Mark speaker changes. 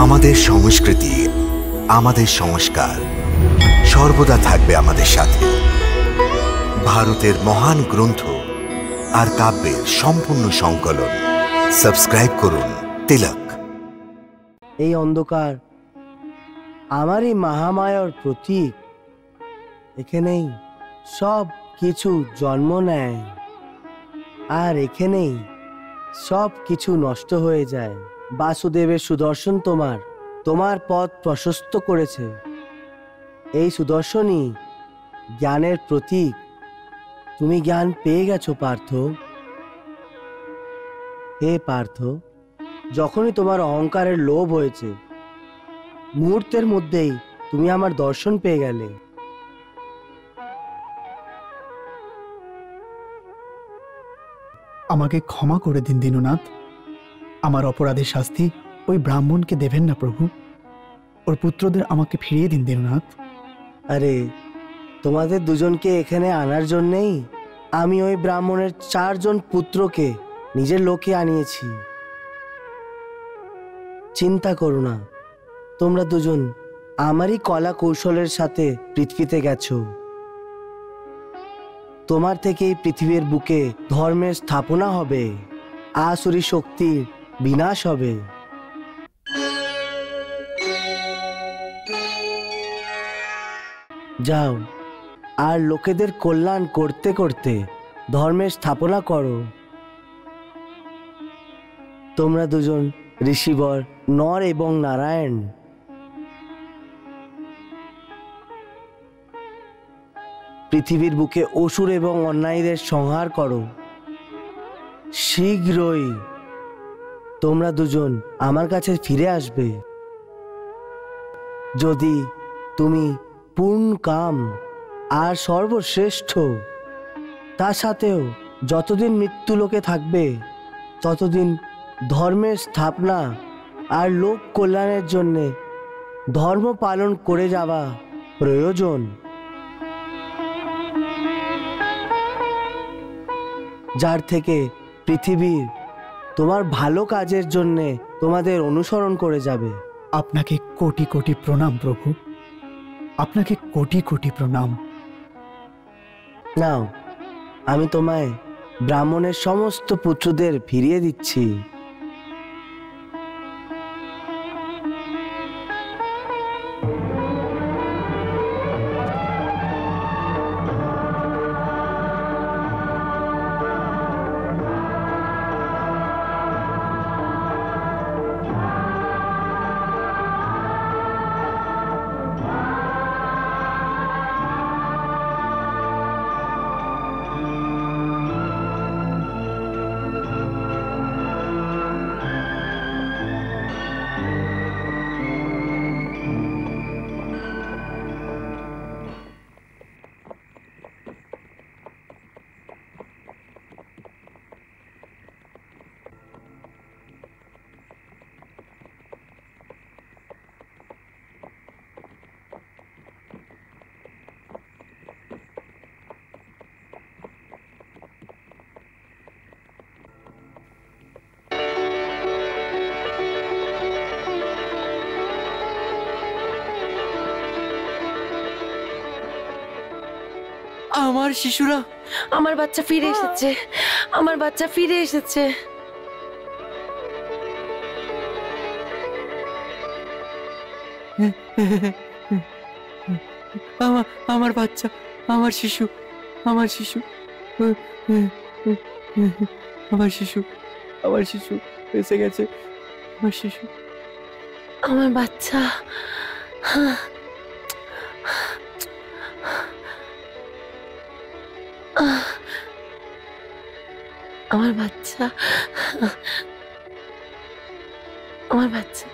Speaker 1: আমাদের সংস্কৃতি, আমাদের সংস্কার সর্বদা থাকবে আমাদের সাথে। ভারতের মহান গ্রন্থ আর কাব্যের সম্পূর্ণ সংকলন। সাবস্ক্রাইব করুন তিলক।
Speaker 2: এই অন্ধকার আমারই মহামায়ার প্রতীক। এখানেই সব কিছু জন্ম নেয় আর এখানেই সব কিছু নষ্ট হয়ে যায়। বাসুদেবের সুদর্শন তোমার পথ প্রশস্ত করেছে। এই সুদর্শনই জ্ঞানের প্রতীক। তুমি জ্ঞান পেয়ে গেছো পার্থ। হে পার্থ, যখনই তোমার অহংকারের লোভ হয়েছে, মুহূর্তের মধ্যেই তুমি আমার দর্শন পেয়ে গেলে।
Speaker 3: আমাকে ক্ষমা করে দিন দীননাথ। আমার অপরাধের শাস্তি ওই ব্রাহ্মণকে দেবেন না প্রভু। ওর পুত্রদের আমাকে ফিরিয়ে দিন দীননাথ।
Speaker 2: আরে, তোমাদের দুজনকে এখানে আনার জন্যেই আমি ওই ব্রাহ্মণের 4 জন পুত্রকে নিজের লোকে আনিয়েছি। চিন্তা করো না, তোমরা দুজন আমারই কলা কৌশলের সাথে পৃথিবীতে গেছো। তোমার থেকে এই পৃথিবীর বুকে ধর্মের স্থাপনা হবে, আসুরি শক্তির বিনাশ হবে। যাও আর লোকেদের কল্যাণ করতে করতে ধর্মের স্থাপনা করো। তোমরা দুজন ঋষিবর, নর এবং নারায়ণ। পৃথিবীর বুকে অসুর এবং অন্যায়ীদের সংহার করো। শীঘ্রই তোমরা দুজন আমার কাছে ফিরে আসবে। যদি তুমি পূর্ণ কাম আর সর্বশ্রেষ্ঠ, তার সাথেও যতদিন মৃত্যু লোকে থাকবে ততদিন ধর্মের স্থাপনা আর লোক কল্যাণের জন্যে ধর্ম পালন করে যাওয়া প্রয়োজন। যার থেকে পৃথিবীর তোমার ভালো কাজের জন্যে তোমাদের অনুসরণ করে যাবে।
Speaker 3: আপনাকে কোটি কোটি প্রণাম প্রভু, আপনাকে কোটি কোটি প্রণাম।
Speaker 2: নাও, আমি তোমায় ব্রাহ্মণের সমস্ত পুত্রদের ফিরিয়ে দিচ্ছি।
Speaker 4: আমার শিশুরা,
Speaker 5: আমার বাচ্চা ফিরে এসেছে, আমার বাচ্চা ফিরে এসেছে।
Speaker 4: আমার বাচ্চা, আমার শিশু, আমার শিশু, আমার শিশু, আমার শিশু এসে গেছে। আমার শিশু,
Speaker 5: আমার বাচ্চা। আমার বাচ্চা, আমার বাচ্চা।